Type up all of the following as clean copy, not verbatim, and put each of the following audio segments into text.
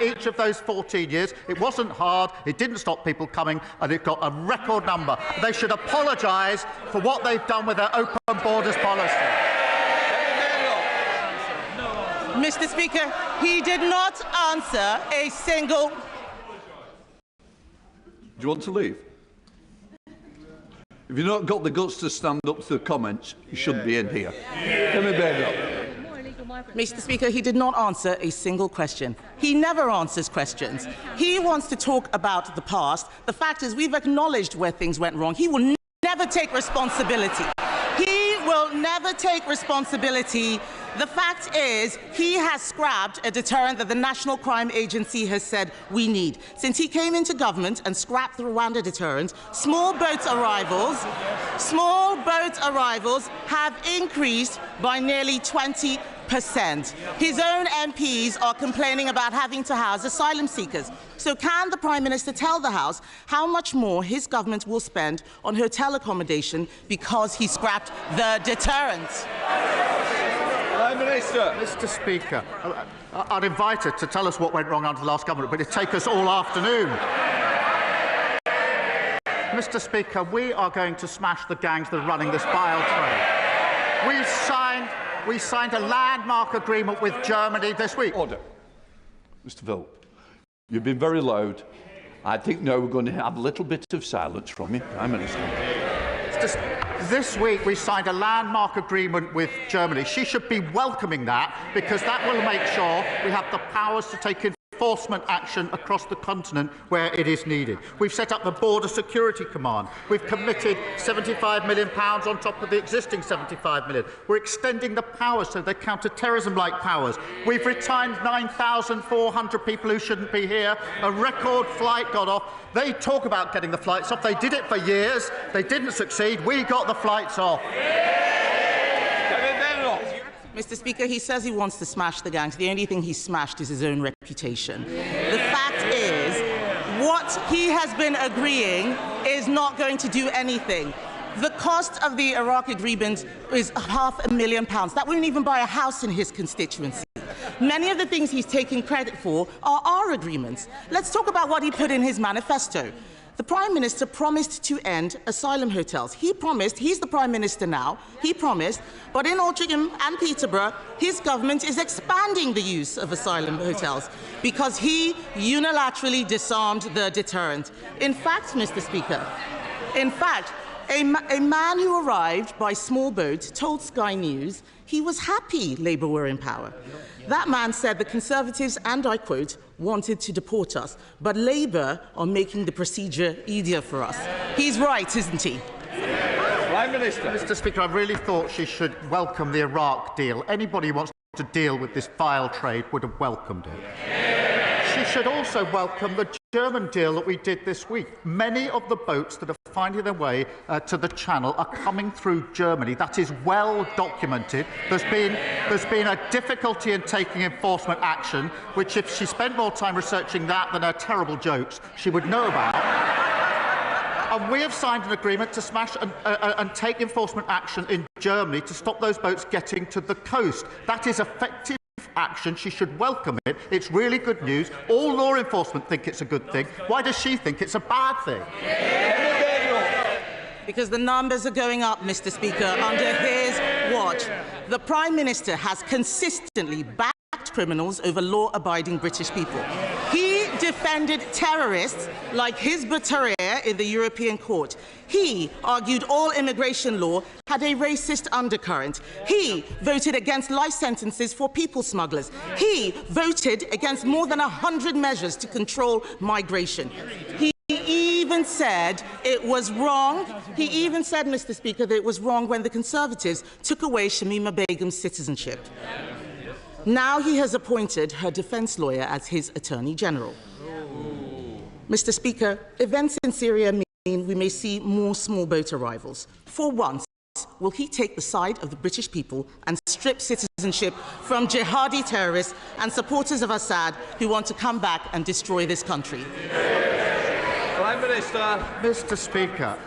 each of those 14 years. It wasn't hard, it didn't stop people coming, and it got a record number. They should apologise for what they've done with their open borders policy. Mr. Speaker, he did not answer a single... Do you want to leave? If you've not got the guts to stand up to the comments, you shouldn't be in here. Let me bear up. Mr. Speaker, he did not answer a single question. He never answers questions. He wants to talk about the past. The fact is, we've acknowledged where things went wrong. He will never take responsibility. He will never take responsibility. The fact is, he has scrapped a deterrent that the National Crime Agency has said we need. Since he came into government and scrapped the Rwanda deterrent, small boat arrivals have increased by nearly 20%. His own MPs are complaining about having to house asylum seekers. So can the Prime Minister tell the House how much more his government will spend on hotel accommodation because he scrapped the deterrent? Prime Minister. Mr. Speaker, I'd invite her to tell us what went wrong under the last government, but it'd take us all afternoon. Mr. Speaker, we are going to smash the gangs that are running this vile trade. We signed a landmark agreement with Germany this week. Order. Mr. Philp, you've been very loud. I think now we're going to have a little bit of silence from you, Prime Minister. This week we signed a landmark agreement with Germany. She should be welcoming that, because that will make sure we have the powers to take enforcement action across the continent where it is needed. We've set up the Border Security Command. We've committed £75 million on top of the existing £75 million. We're extending the powers, so they're counter-terrorism-like powers. We've retained 9,400 people who shouldn't be here. A record flight got off. They talk about getting the flights off. They did it for years. They didn't succeed. We got the flights off. Mr. Speaker, he says he wants to smash the gangs. The only thing he's smashed is his own reputation. The fact is, what he has been agreeing is not going to do anything. The cost of the Iraq agreement is £500,000. That won't even buy a house in his constituency. Many of the things he's taking credit for are our agreements. Let's talk about what he put in his manifesto. The Prime Minister promised to end asylum hotels. He promised, he's the Prime Minister now, he promised, but in Altrincham and Peterborough, his government is expanding the use of asylum hotels because he unilaterally disarmed the deterrent. In fact, Mr. Speaker, a man who arrived by small boat told Sky News he was happy Labour were in power. That man said the Conservatives, and I quote, wanted to deport us, but Labour are making the procedure easier for us. He's right, isn't he? Prime Minister. Mr. Speaker, I really thought she should welcome the Iraq deal. Anybody who wants to deal with this vile trade would have welcomed it. She should also welcome the German deal that we did this week. Many of the boats that are finding their way to the Channel are coming through Germany. That is well documented. There's been a difficulty in taking enforcement action, which if she spent more time researching that than her terrible jokes, she would know about. And we have signed an agreement to smash and take enforcement action in Germany to stop those boats getting to the coast. That is effective action. She should welcome it. It's really good news. All law enforcement think it's a good thing. Why does she think it's a bad thing? Because the numbers are going up, Mr. Speaker, under his watch. The Prime Minister has consistently backed criminals over law-abiding British people. He defended terrorists like Hizb ut-Tahrir in the European Court. He argued all immigration law had a racist undercurrent. He voted against life sentences for people smugglers. He voted against more than 100 measures to control migration. He even said it was wrong. He even said, Mr. Speaker, that it was wrong when the Conservatives took away Shamima Begum's citizenship. Now he has appointed her defence lawyer as his Attorney General. Mr. Speaker, events in Syria mean we may see more small boat arrivals. For once, will he take the side of the British people and strip citizenship from jihadi terrorists and supporters of Assad who want to come back and destroy this country? Prime Minister. Mr. Speaker,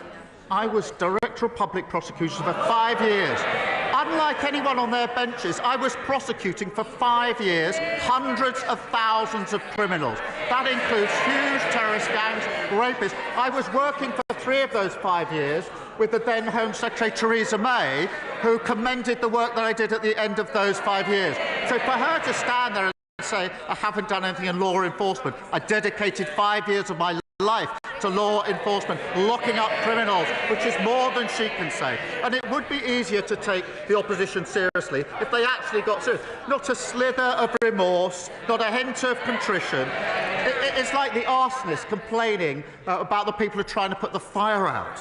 I was Director of Public Prosecutions for 5 years. I unlike anyone on their benches, I was prosecuting for 5 years hundreds of thousands of criminals. That includes huge terrorist gangs, rapists. I was working for 3 of those 5 years with the then Home Secretary Theresa May, who commended the work that I did at the end of those 5 years. So for her to stand there and say, I haven't done anything in law enforcement, I dedicated 5 years of my life to law enforcement, locking up criminals, which is more than she can say. And it would be easier to take the opposition seriously if they actually got serious. Not a slither of remorse, not a hint of contrition. It's like the arsonist complaining about the people who are trying to put the fire out.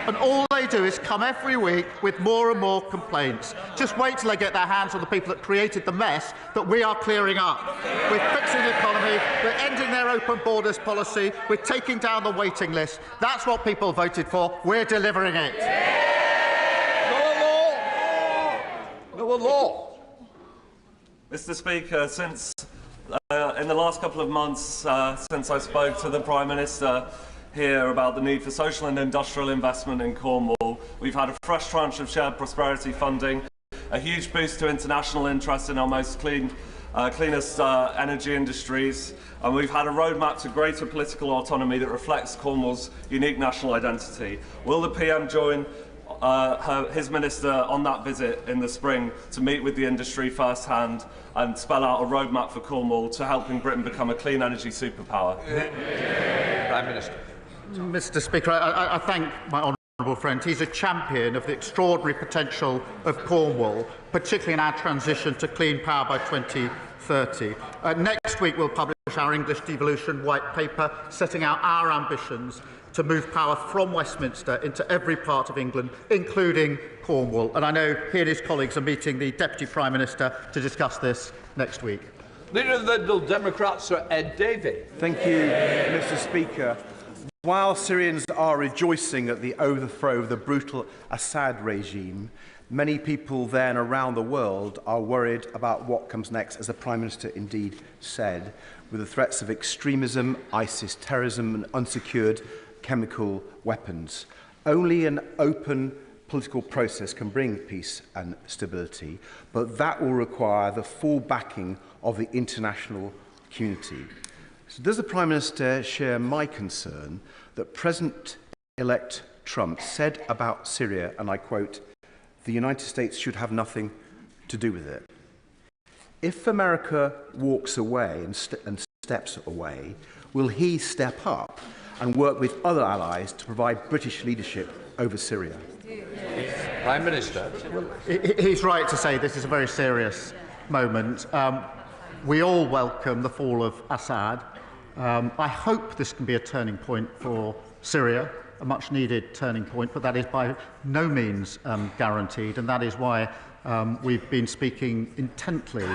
And all they do is come every week with more and more complaints. Just wait till they get their hands on the people that created the mess that we are clearing up. We're fixing the economy, we're ending their open borders policy, we're taking down the waiting list. That's what people voted for. We're delivering it. No law. Mr. Speaker, since in the last couple of months, since I spoke to the Prime Minister here about the need for social and industrial investment in Cornwall, we've had a fresh tranche of shared prosperity funding, a huge boost to international interest in our most cleanest energy industries, and we've had a roadmap to greater political autonomy that reflects Cornwall's unique national identity. Will the PM join his minister on that visit in the spring to meet with the industry firsthand and spell out a roadmap for Cornwall to helping Britain become a clean energy superpower? Prime Minister. Mr. Speaker, I thank my honourable friend. He's a champion of the extraordinary potential of Cornwall, particularly in our transition to clean power by 2030. Next week we'll publish our English devolution white paper, setting out our ambitions to move power from Westminster into every part of England, including Cornwall. And I know he and his colleagues are meeting the Deputy Prime Minister to discuss this next week. Leader of the Liberal Democrats, Sir Ed Davey. Thank you, Mr. Speaker. While Syrians are rejoicing at the overthrow of the brutal Assad regime, many people there and around the world are worried about what comes next, as the Prime Minister indeed said, with the threats of extremism, ISIS terrorism and unsecured chemical weapons. Only an open political process can bring peace and stability, but that will require the full backing of the international community. So does the Prime Minister share my concern that President-elect Trump said about Syria, and I quote, "The United States should have nothing to do with it"? If America walks away and steps away, will he step up and work with other allies to provide British leadership over Syria? Prime Minister. He's right to say this is a very serious moment. We all welcome the fall of Assad. I hope this can be a turning point for Syria, a much-needed turning point, but that is by no means guaranteed, and that is why we've been speaking intently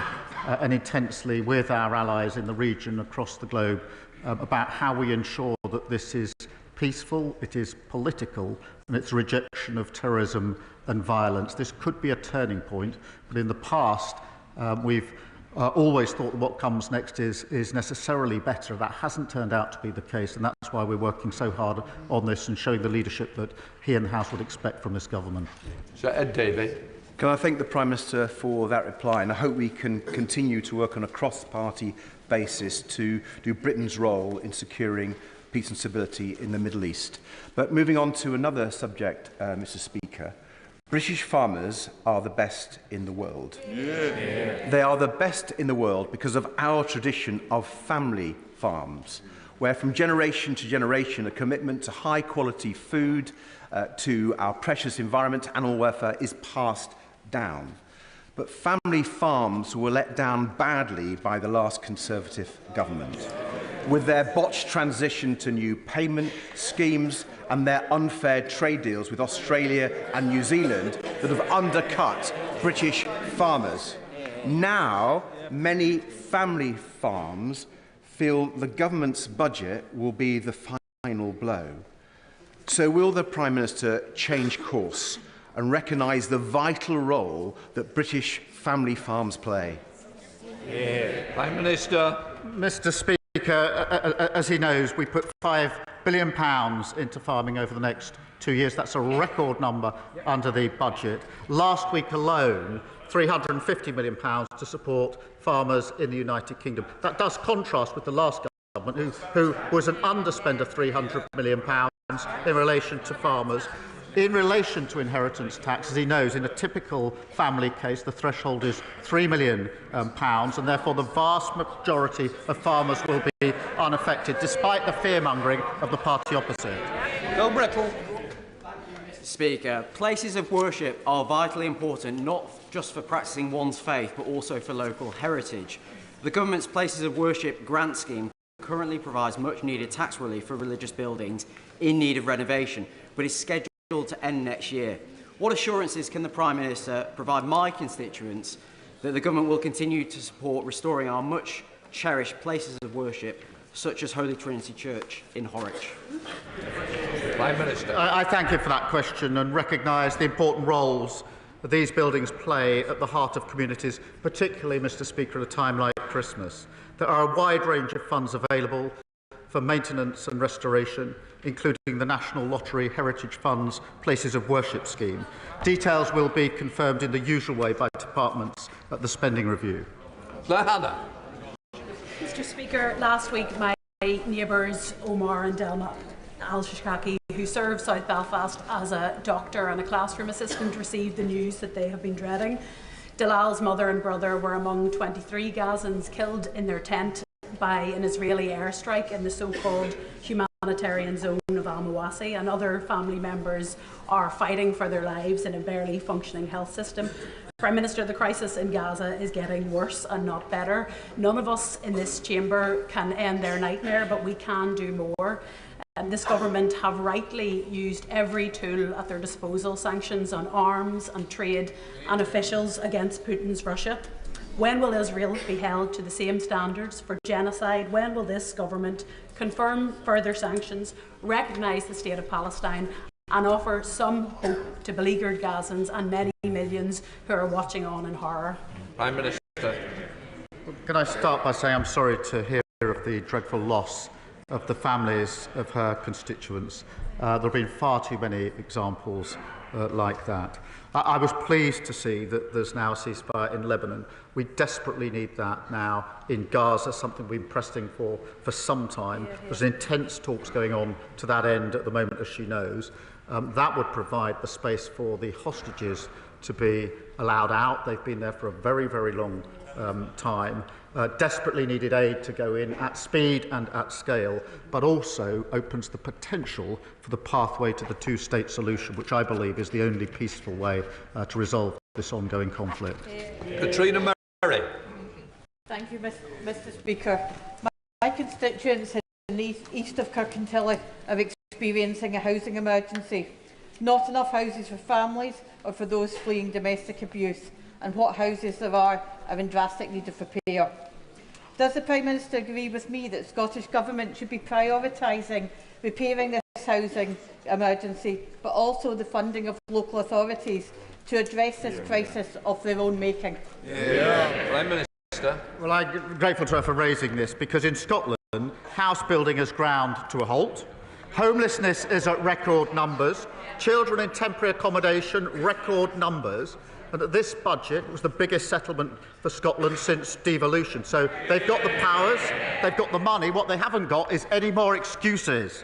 and intensely with our allies in the region across the globe about how we ensure that this is peaceful, it is political, and it's a rejection of terrorism and violence. This could be a turning point, but in the past we've always thought that what comes next is necessarily better. That hasn't turned out to be the case, and that's why we're working so hard on this and showing the leadership that he and the House would expect from this government. Sir Ed Davey. Can I thank the Prime Minister for that reply, and I hope we can continue to work on a cross-party basis to do Britain's role in securing peace and stability in the Middle East. But moving on to another subject, Mr. Speaker, British farmers are the best in the world. Yeah. They are the best in the world because of our tradition of family farms, where from generation to generation a commitment to high-quality food, to our precious environment, animal welfare, is passed down. But family farms were let down badly by the last Conservative government, with their botched transition to new payment schemes and their unfair trade deals with Australia and New Zealand that have undercut British farmers. Now, many family farms feel the government's budget will be the final blow. So will the Prime Minister change course and recognise the vital role that British family farms play? Yeah. Prime Minister. Mr. Speaker, as he knows, we put £5 billion into farming over the next 2 years. That's a record number under the budget. Last week alone, £350 million to support farmers in the United Kingdom. That does contrast with the last government, who was an underspend of £300 million in relation to farmers. In relation to inheritance tax, as he knows, in a typical family case, the threshold is £3 million, and therefore the vast majority of farmers will be unaffected, despite the fear-mongering of the party opposite. Bill Brittle. Mr. Speaker, places of worship are vitally important, not just for practising one's faith, but also for local heritage. The government's Places of Worship grant scheme currently provides much-needed tax relief for religious buildings in need of renovation, but is scheduled to end next year. What assurances can the Prime Minister provide my constituents that the government will continue to support restoring our much cherished places of worship, such as Holy Trinity Church in Horwich? Prime Minister. I thank you for that question and recognise the important roles that these buildings play at the heart of communities, particularly, Mr. Speaker, at a time like Christmas. There are a wide range of funds available for maintenance and restoration, including the National Lottery Heritage Fund's Places of Worship scheme. Details will be confirmed in the usual way by departments at the spending review. Hannah. Mr. Speaker, last week my neighbours Omar and Delma Al-Shashaki, who serve South Belfast as a doctor and a classroom assistant, received the news that they have been dreading. Dalal's mother and brother were among 23 Gazans killed in their tent by an Israeli airstrike in the so-called humanitarian zone of Al-Mawasi, and other family members are fighting for their lives in a barely functioning health system. Prime Minister, the crisis in Gaza is getting worse and not better. None of us in this chamber can end their nightmare, but we can do more. This government have rightly used every tool at their disposal, sanctions on arms and trade and officials against Putin's Russia. When will Israel be held to the same standards for genocide? When will this government confirm further sanctions, recognise the state of Palestine and offer some hope to beleaguered Gazans and many millions who are watching on in horror? Prime Minister. Can I start by saying I'm sorry to hear of the dreadful loss of the families of her constituents. There have been far too many examples like that. I was pleased to see that there's now a ceasefire in Lebanon. We desperately need that now in Gaza, something we've been pressing for some time. There's intense talks going on to that end at the moment, as she knows. That would provide the space for the hostages to be allowed out. They've been there for a very, very long time. Desperately needed aid to go in at speed and at scale, but also opens the potential for the pathway to the two-state solution, which I believe is the only peaceful way to resolve this ongoing conflict. Katrina Murray. Thank you, Mr. Speaker. My constituents in the east of Kirkintilly are experiencing a housing emergency. Not enough houses for families or for those fleeing domestic abuse, and what houses there are in drastic need of repair. Does the Prime Minister agree with me that the Scottish Government should be prioritising repairing this housing emergency, but also the funding of local authorities to address this crisis of their own making? Prime Minister. Well, I'm grateful to her for raising this, because in Scotland, house building has ground to a halt. Homelessness is at record numbers. Children in temporary accommodation, record numbers. And this budget was the biggest settlement for Scotland since devolution. So they've got the powers, they've got the money. What they haven't got is any more excuses.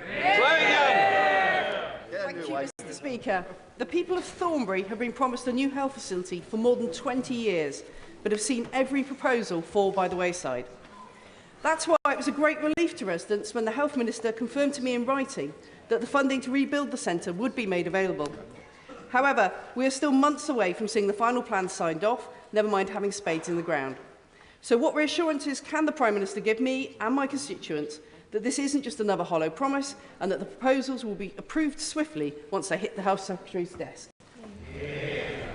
Thank you, Mr. Speaker. The people of Thornbury have been promised a new health facility for more than 20 years, but have seen every proposal fall by the wayside. That's why it was a great relief to residents when the Health Minister confirmed to me in writing that the funding to rebuild the centre would be made available. However, we are still months away from seeing the final plans signed off, never mind having spades in the ground. So what reassurances can the Prime Minister give me and my constituents that this isn't just another hollow promise, and that the proposals will be approved swiftly once they hit the Health Secretary's desk?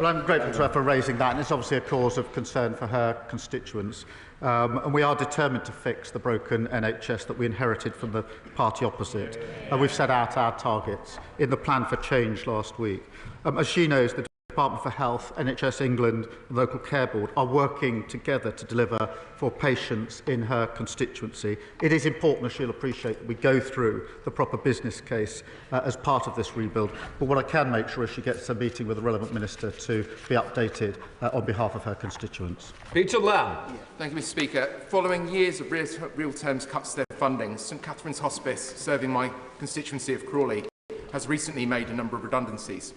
Well, I'm grateful to her for raising that, and it's obviously a cause of concern for her constituents. And we are determined to fix the broken NHS that we inherited from the party opposite. We've set out our targets in the plan for change last week. As she knows, the Department for Health, NHS England and Local Care Board are working together to deliver for patients in her constituency. It is important, as she'll appreciate, that we go through the proper business case as part of this rebuild. But what I can make sure is she gets a meeting with the relevant minister to be updated on behalf of her constituents. Peter Lamb. Thank you, Mr. Speaker. Following years of real terms cuts to their funding, St Catherine's Hospice, serving my constituency of Crawley, has recently made a number of redundancies.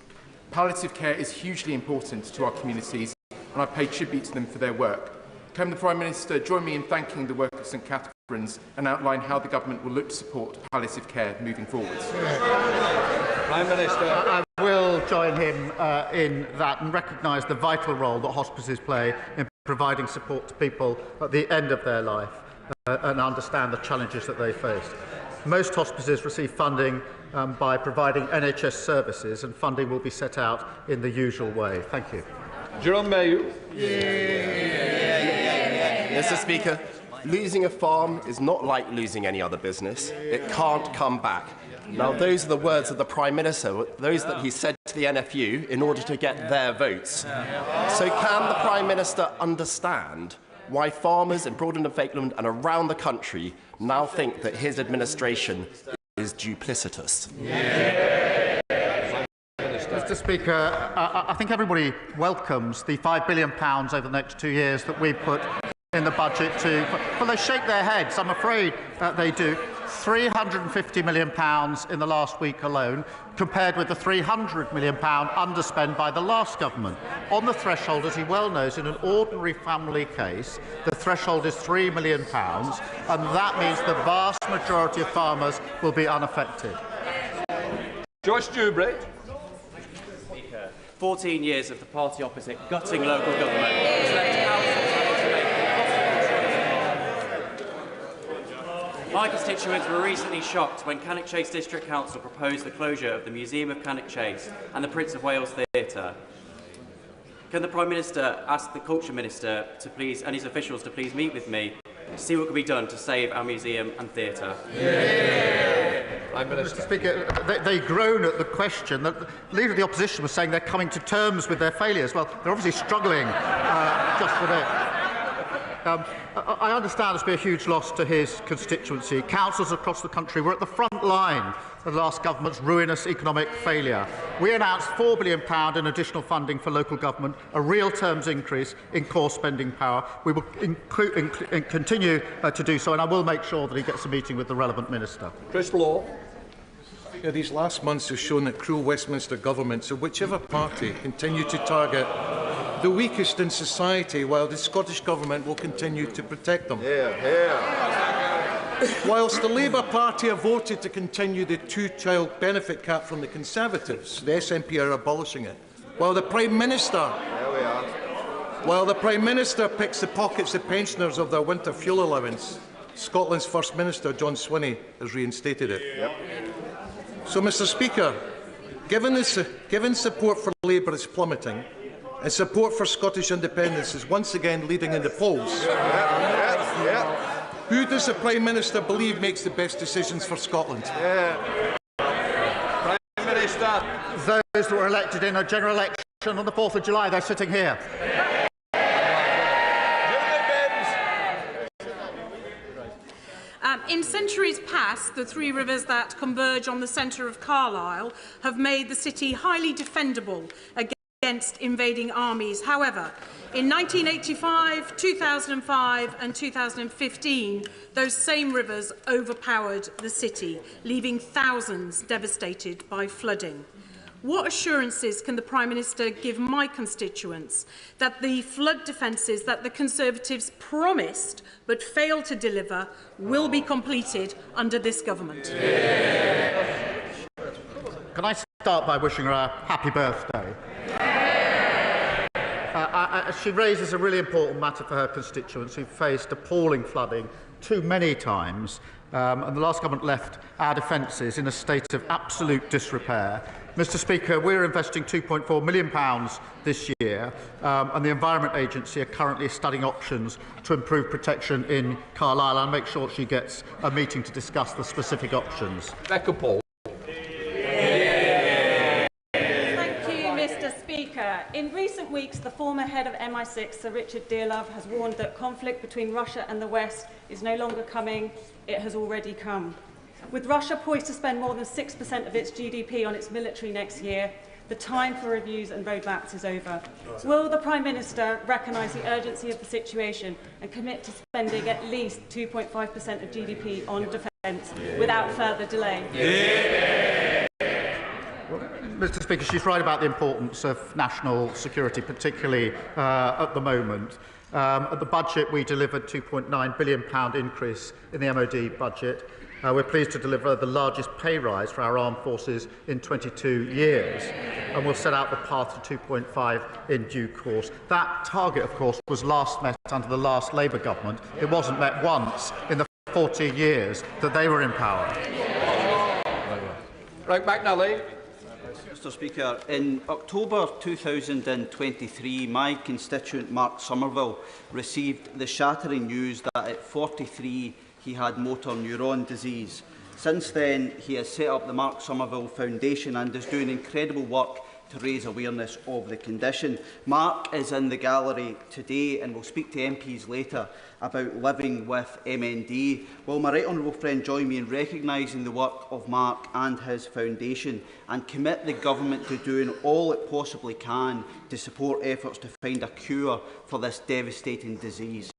Palliative care is hugely important to our communities, and I pay tribute to them for their work. Can the Prime Minister join me in thanking the work of St Catherine's and outline how the Government will look to support palliative care moving forwards? Prime Minister. I will join him in that and recognise the vital role that hospices play in providing support to people at the end of their life and understand the challenges that they face. Most hospices receive funding by providing NHS services, and funding will be set out in the usual way. Thank you. Jerome Mayu. Mr. Speaker, losing a farm is not like losing any other business. It can't come back. Now, those are the words of the Prime Minister, those that he said to the NFU in order to get their votes. So can the Prime Minister understand why farmers in Broadland and Falkland and around the country now think that his administration is duplicitous? Mr. Speaker, I think everybody welcomes the £5 billion over the next 2 years that we put in the budget to... Well, they shake their heads. I'm afraid they do. £350 million in the last week alone, compared with the £300 million underspent by the last government. On the threshold, as he well knows, in an ordinary family case, the threshold is £3 million, and that means the vast majority of farmers will be unaffected. Joyce Dewbray. 14 years of the party opposite gutting local government has led to councils having to make My constituents were recently shocked when Cannock Chase District Council proposed the closure of the Museum of Cannock Chase and the Prince of Wales Theatre. Can the Prime Minister ask the Culture Minister to please, and his officials to please meet with me to see what can be done to save our museum and theatre? Mr. Speaker, they groan at the question that the Leader of the Opposition was saying they're coming to terms with their failures. Well, they're obviously struggling just with it. I understand there's been a huge loss to his constituency. Councils across the country were at the front line of the last government's ruinous economic failure. We announced £4 billion in additional funding for local government, a real terms increase in core spending power. We will continue to do so, and I will make sure that he gets a meeting with the relevant minister. Chris Law. These last months have shown that cruel Westminster governments of whichever party continue to target the weakest in society, while the Scottish Government will continue to protect them. Whilst the Labour Party have voted to continue the two-child benefit cap from the Conservatives, the SNP are abolishing it. While the Prime Minister picks the pockets of pensioners of their winter fuel allowance, Scotland's First Minister, John Swinney, has reinstated it. So, Mr. Speaker, given support for Labour is plummeting, and support for Scottish independence is once again leading in the polls, who does the Prime Minister believe makes the best decisions for Scotland? Prime Minister. Those that were elected in a general election on the 4th of July, they're sitting here. In centuries past, the three rivers that converge on the centre of Carlisle have made the city highly defendable against invading armies. However, in 1985, 2005 and 2015, those same rivers overpowered the city, leaving thousands devastated by flooding. What assurances can the Prime Minister give my constituents that the flood defences that the Conservatives promised but failed to deliver will be completed under this government? Can I start by wishing her a happy birthday? She raises a really important matter for her constituents who faced appalling flooding too many times, and the last government left our defences in a state of absolute disrepair. Mr. Speaker, we're investing £2.4 million this year, and the Environment Agency are currently studying options to improve protection in Carlisle. I'll make sure she gets a meeting to discuss the specific options. Becca Paul. Thank you, Mr. Speaker. In recent weeks, the former head of MI6, Sir Richard Dearlove, has warned that conflict between Russia and the West is no longer coming, it has already come. With Russia poised to spend more than 6% of its GDP on its military next year, the time for reviews and roadmaps is over. Will the Prime Minister recognise the urgency of the situation and commit to spending at least 2.5% of GDP on defence without further delay? Well, Mr. Speaker, she's right about the importance of national security, particularly at the moment. At the budget, we delivered £2.9 billion increase in the MOD budget. We're pleased to deliver the largest pay rise for our armed forces in 22 years, and we'll set out the path to 2.5 in due course. That target, of course, was last met under the last Labour government. It wasn't met once in the 40 years that they were in power. Right, McNally. Mr. Speaker, in October 2023, my constituent Mark Somerville received the shattering news that at 43 he had motor neuron disease. Since then, he has set up the Mark Somerville Foundation and is doing incredible work to raise awareness of the condition. Mark is in the gallery today and will speak to MPs later about living with MND. Will my right honourable friend join me in recognising the work of Mark and his foundation and commit the government to doing all it possibly can to support efforts to find a cure for this devastating disease?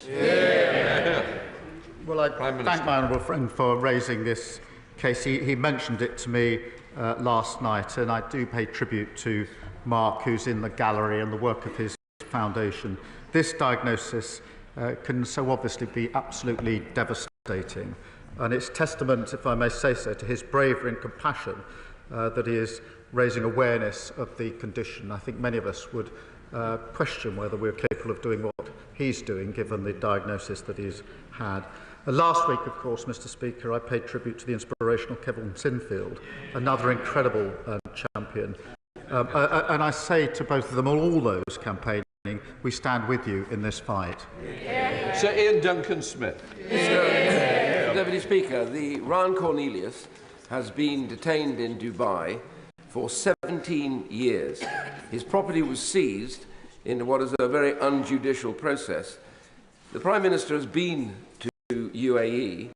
Well, I thank my honourable friend for raising this case. He mentioned it to me last night, and I do pay tribute to Mark, who's in the gallery, and the work of his foundation. This diagnosis can so obviously be absolutely devastating, and it's testament, if I may say so, to his bravery and compassion that he is raising awareness of the condition. I think many of us would question whether we're capable of doing what he's doing, given the diagnosis that he's had. Last week, of course, Mr. Speaker, I paid tribute to the inspirational Kevin Sinfield, another incredible champion. And I say to both of them, all those campaigning, we stand with you in this fight. Sir Ian Duncan-Smith. Mr. Deputy Speaker, the Ron Cornelius has been detained in Dubai for 17 years. His property was seized in what is a very unjudicial process. The Prime Minister has been to UAE.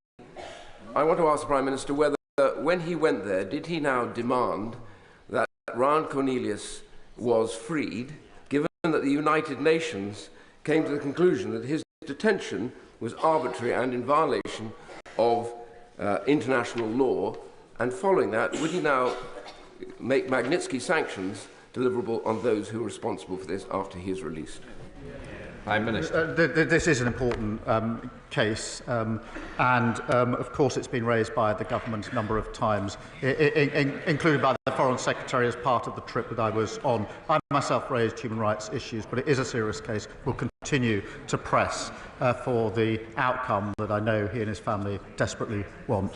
I want to ask the Prime Minister whether, when he went there, did he now demand that Ron Cornelius was freed, given that the United Nations came to the conclusion that his detention was arbitrary and in violation of international law, and following that, would he now make Magnitsky sanctions deliverable on those who are responsible for this after he is released? Prime Minister. This is an important case, and of course it's been raised by the government a number of times, including by the Foreign Secretary as part of the trip that I was on. I myself raised human rights issues, but it is a serious case. We'll continue to press for the outcome that I know he and his family desperately want.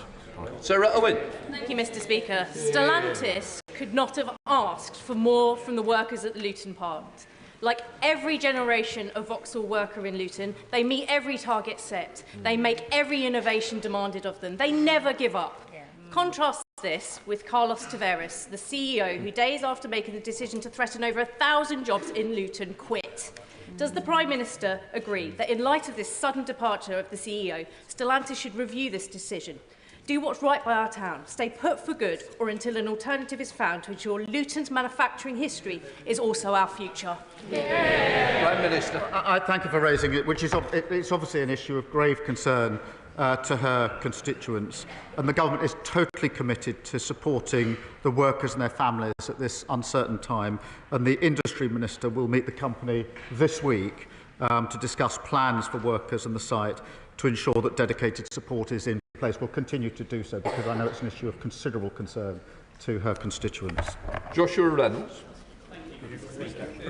Sarah Owen. Thank you, Mr. Speaker. Stellantis could not have asked for more from the workers at the Luton plant. Like every generation of Vauxhall worker in Luton, they meet every target set. They make every innovation demanded of them. They never give up. Contrast this with Carlos Tavares, the CEO, who days after making the decision to threaten over 1,000 jobs in Luton, quit. Does the Prime Minister agree that in light of this sudden departure of the CEO, Stellantis should review this decision? Do what's right by our town, stay put for good, or until an alternative is found to ensure Luton's manufacturing history is also our future? Prime Minister. I thank you for raising it, which is it's obviously an issue of grave concern to her constituents, and the government is totally committed to supporting the workers and their families at this uncertain time, and the Industry Minister will meet the company this week to discuss plans for workers and the site to ensure that dedicated support is in place. We'll continue to do so because I know it's an issue of considerable concern to her constituents. Joshua Reynolds.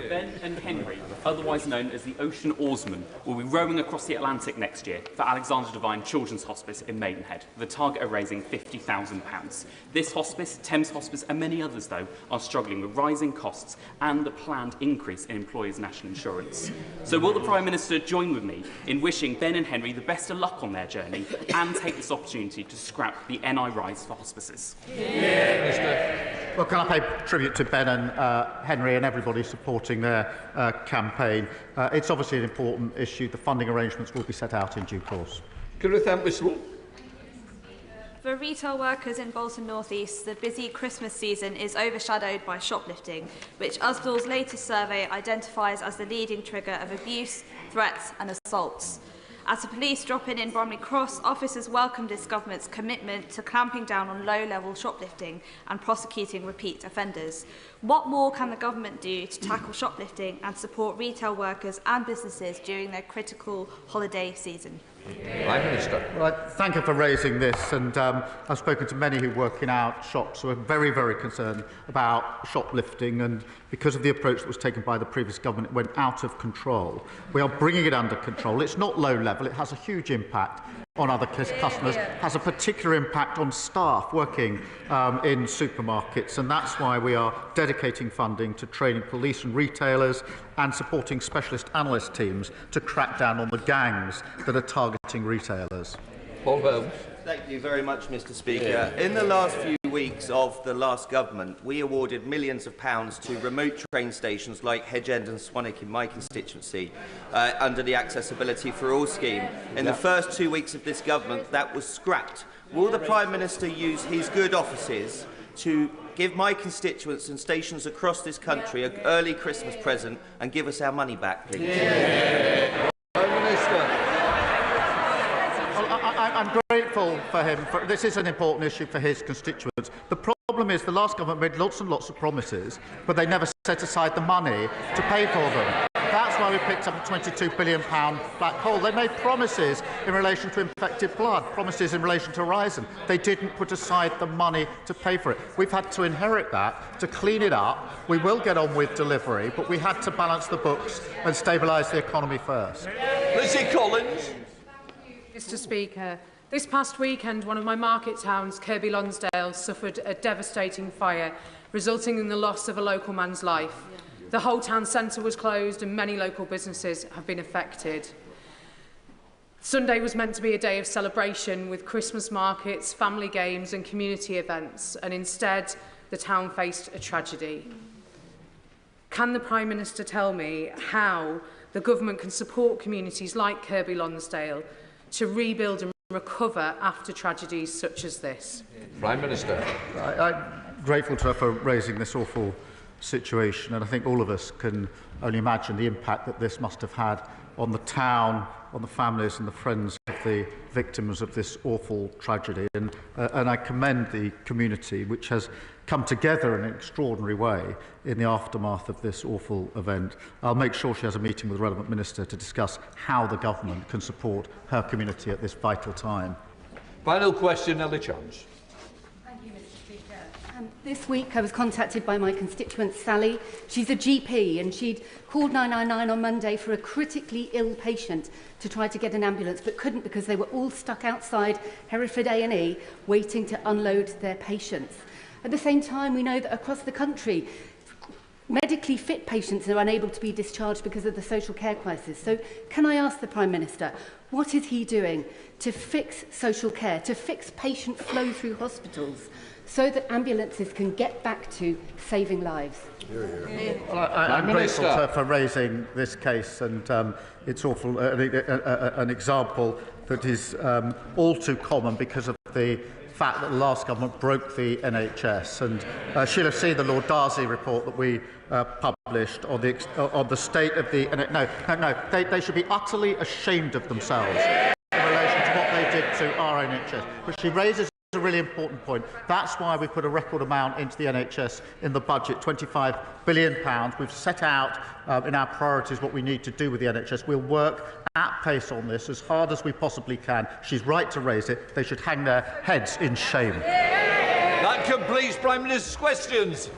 Ben and Henry, otherwise known as the Ocean Oarsmen, will be rowing across the Atlantic next year for Alexander Devine Children's Hospice in Maidenhead, with a target of raising £50,000. This hospice, Thames Hospice and many others, though, are struggling with rising costs and the planned increase in employers' national insurance. So will the Prime Minister join with me in wishing Ben and Henry the best of luck on their journey and take this opportunity to scrap the NI rise for hospices? Well, can I pay tribute to Ben and Henry and everybody supporting their campaign. It's obviously an important issue. The funding arrangements will be set out in due course. For retail workers in Bolton North East, the busy Christmas season is overshadowed by shoplifting, which Usdall's latest survey identifies as the leading trigger of abuse, threats and assaults. As the police drop in Bromley Cross, officers welcome this government's commitment to clamping down on low-level shoplifting and prosecuting repeat offenders. What more can the government do to tackle shoplifting and support retail workers and businesses during their critical holiday season? Prime Minister. Well, thank you for raising this, and I've spoken to many who work in our shops who are very, very concerned about shoplifting, and because of the approach that was taken by the previous government, it went out of control. We are bringing it under control. It's not low level, it has a huge impact on other customers, has a particular impact on staff working in supermarkets, and that's why we are dedicating funding to training police and retailers and supporting specialist analyst teams to crack down on the gangs that are targeting retailers. Paul Holmes. Thank you very much, Mr. Speaker. In the last few weeks of the last government, we awarded millions of pounds to remote train stations like Hedge End and Swanwick in my constituency under the Accessibility for All scheme. In the first 2 weeks of this government, that was scrapped. Will the Prime Minister use his good offices to give my constituents and stations across this country an early Christmas present and give us our money back, please? Prime Minister. I'm grateful for him. This is an important issue for his constituents. The problem is the last government made lots and lots of promises, but they never set aside the money to pay for them. That's why we picked up a £22 billion black hole. They made promises in relation to infected blood, promises in relation to Horizon. They didn't put aside the money to pay for it. We've had to inherit that, to clean it up. We will get on with delivery, but we had to balance the books and stabilise the economy first. Lizzie Collins. Mr. Speaker, this past weekend, one of my market towns, Kirkby Lonsdale, suffered a devastating fire, resulting in the loss of a local man's life. The whole town centre was closed and many local businesses have been affected. Sunday was meant to be a day of celebration with Christmas markets, family games and community events, and instead the town faced a tragedy. Can the Prime Minister tell me how the government can support communities like Kirkby Lonsdale to rebuild and recover after tragedies such as this? Prime Minister. I'm grateful to her for raising this awful situation, and I think all of us can only imagine the impact that this must have had on the town, on the families and the friends of the victims of this awful tragedy. And I commend the community, which has come together in an extraordinary way in the aftermath of this awful event. I'll make sure she has a meeting with the relevant minister to discuss how the government can support her community at this vital time. Final question, Ellie Chance. This week I was contacted by my constituent Sally. She's a GP and she'd called 999 on Monday for a critically ill patient to try to get an ambulance, but couldn't because they were all stuck outside Hereford A&E waiting to unload their patients. At the same time, we know that across the country, medically fit patients are unable to be discharged because of the social care crisis. So can I ask the Prime Minister, what is he doing to fix social care, to fix patient flow through hospitals, so that ambulances can get back to saving lives? Well, I'm grateful to her for raising this case, and it's awful, an example that is all too common because of the fact that the last government broke the NHS. And she'll have seen the Lord Darcy report that we published on the state of the... They should be utterly ashamed of themselves in relation to what they did to our NHS. But she raises a really important point. That's why we put a record amount into the NHS in the budget, £25 billion. We've set out in our priorities what we need to do with the NHS. We'll work at pace on this as hard as we possibly can. She's right to raise it. They should hang their heads in shame. That completes Prime Minister's questions.